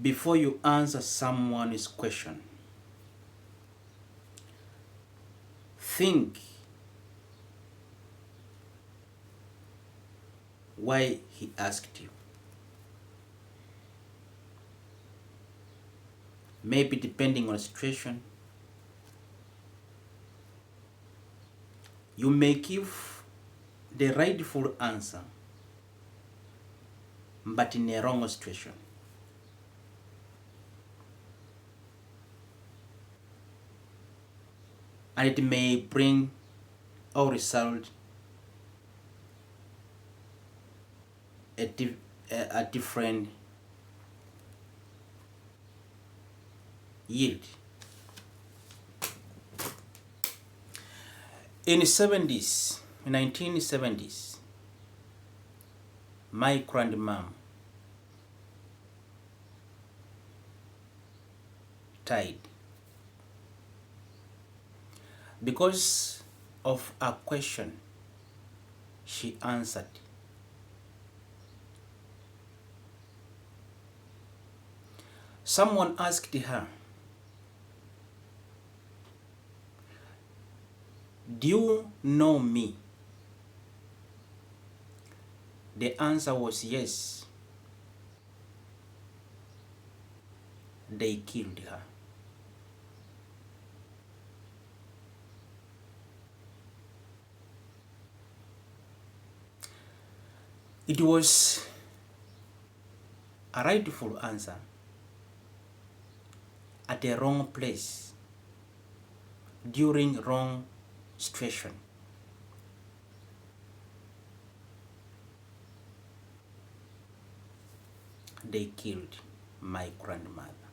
before you answer someone's question, think why he asked you. Maybe depending on the situation, you may give the rightful answer, but in a wrong situation. And it may bring or result a different yield. In the 1970s, my grandmom died because of a question she answered. Someone asked her, "Do you know me?" The answer was yes. They killed her. It was a rightful answer at the wrong place during wrong situation. They killed my grandmother.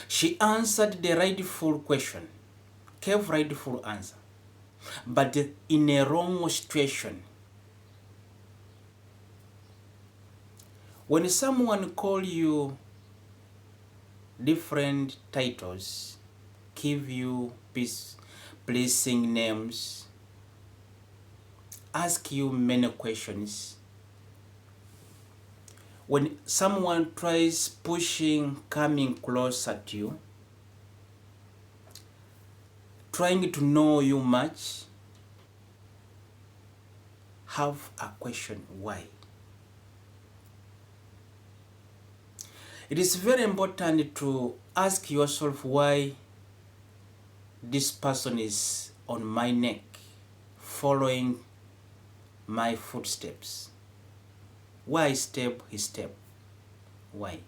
She answered the rightful question, gave rightful answer, but in a wrong situation. When someone calls you different titles, give you blessing names, ask you many questions, when someone tries pushing, coming closer to you, trying to know you much, have a question why. It is very important to ask yourself why this person is on my neck, following my footsteps. Why step his step? Why?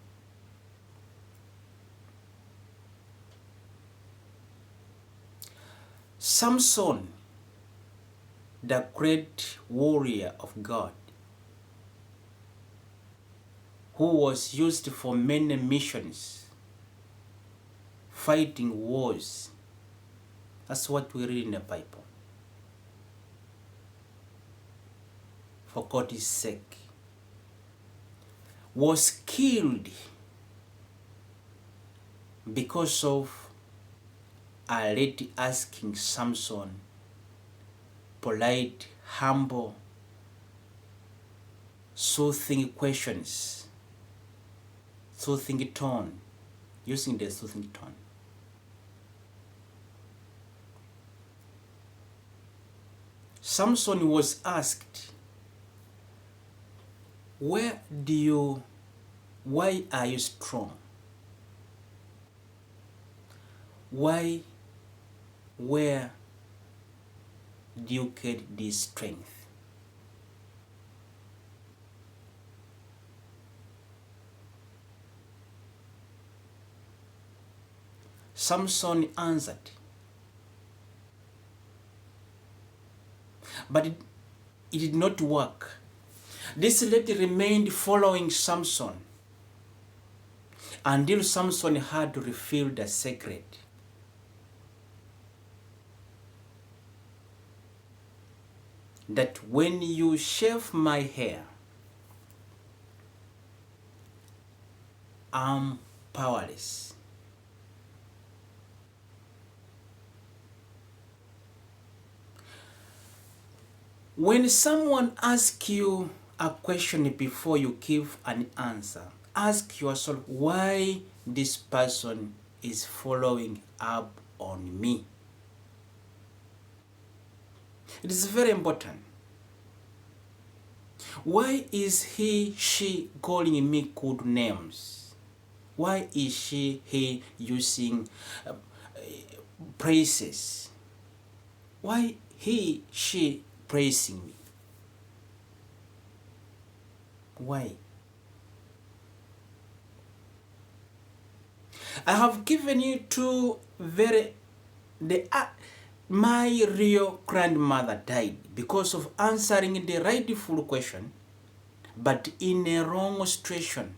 Samson, the great warrior of God, who was used for many missions, fighting wars. That's what we read in the Bible. For God's sake, was killed because of a lady asking Samson polite, humble, soothing questions, soothing tone, using the soothing tone. Samson was asked, why are you strong? Where do you get this strength? Samson answered, but it did not work. This lady remained following Samson until Samson had to reveal the secret. That when you shave my hair, I'm powerless. When someone asks you a question before you give an answer, ask yourself why this person is following up on me. It is very important. Why is she calling me good names? Why is he using praises? Why she praising me? Why? I have given you two my real grandmother died because of answering the rightful question, but in a wrong situation.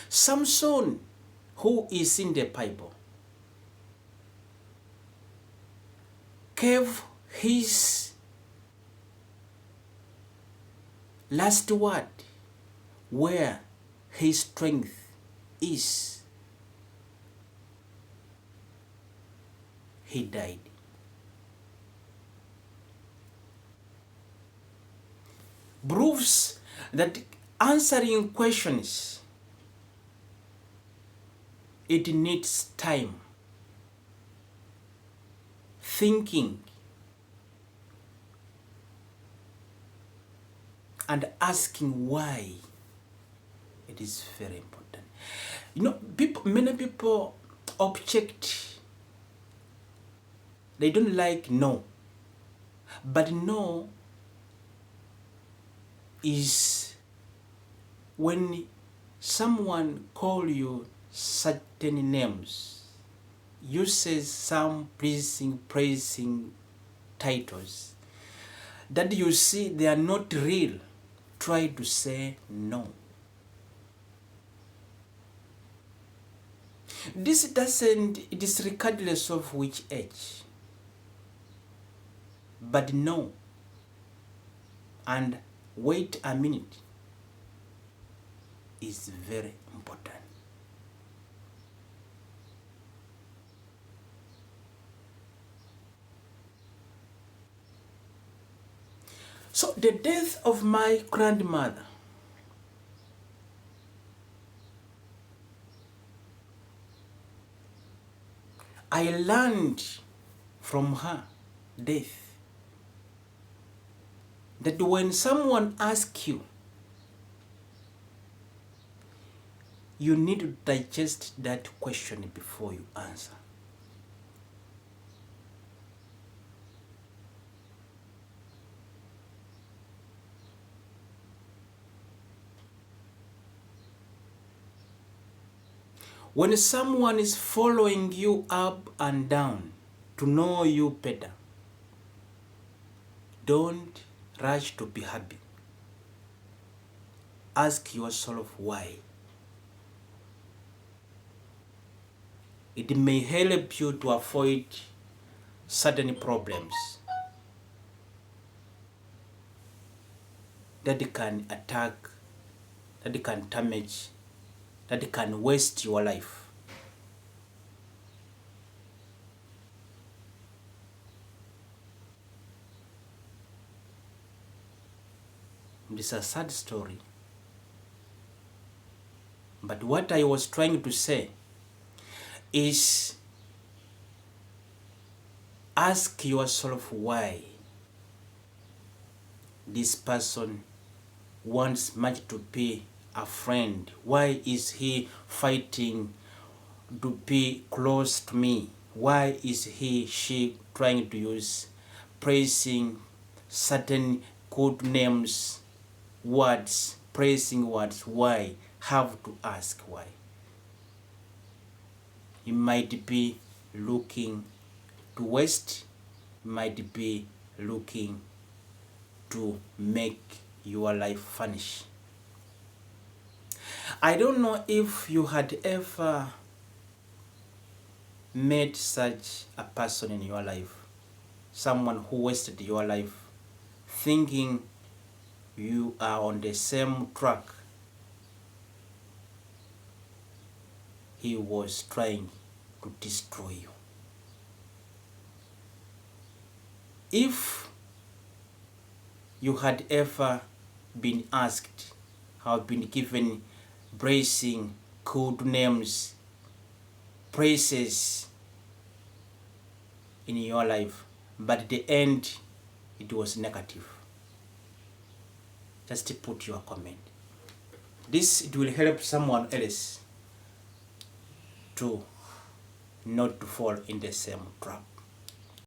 Samson, who is in the Bible, gave his last word where his strength is. He died. Proves that answering questions, it needs time, thinking, and asking why. It is very important. You know, many people object. They don't like no. But no is when someone call you certain names, uses some praising titles that you see they are not real, try to say no. This doesn't, it is regardless of which age. But no, and wait a minute is very important. So the death of my grandmother, I learned from her death that when someone asks you, you need to digest that question before you answer. When someone is following you up and down to know you better, don't rush to be happy. Ask yourself why. It may help you to avoid certain problems that can attack, that can damage, that can waste your life. It's a sad story. But what I was trying to say is ask yourself why this person wants much to be a friend. Why is he fighting to be close to me? Why is she trying to use praising certain good names, words, praising words? Why? Have to ask why. You might be looking to waste, might be looking to make your life vanish. I don't know if you had ever met such a person in your life, someone who wasted your life, thinking you are on the same track. He was trying to destroy you. If you had ever been asked, have been given blessing, good names, praises in your life, but at the end it was negative. Just put your comment. It will help someone else to not to fall in the same trap.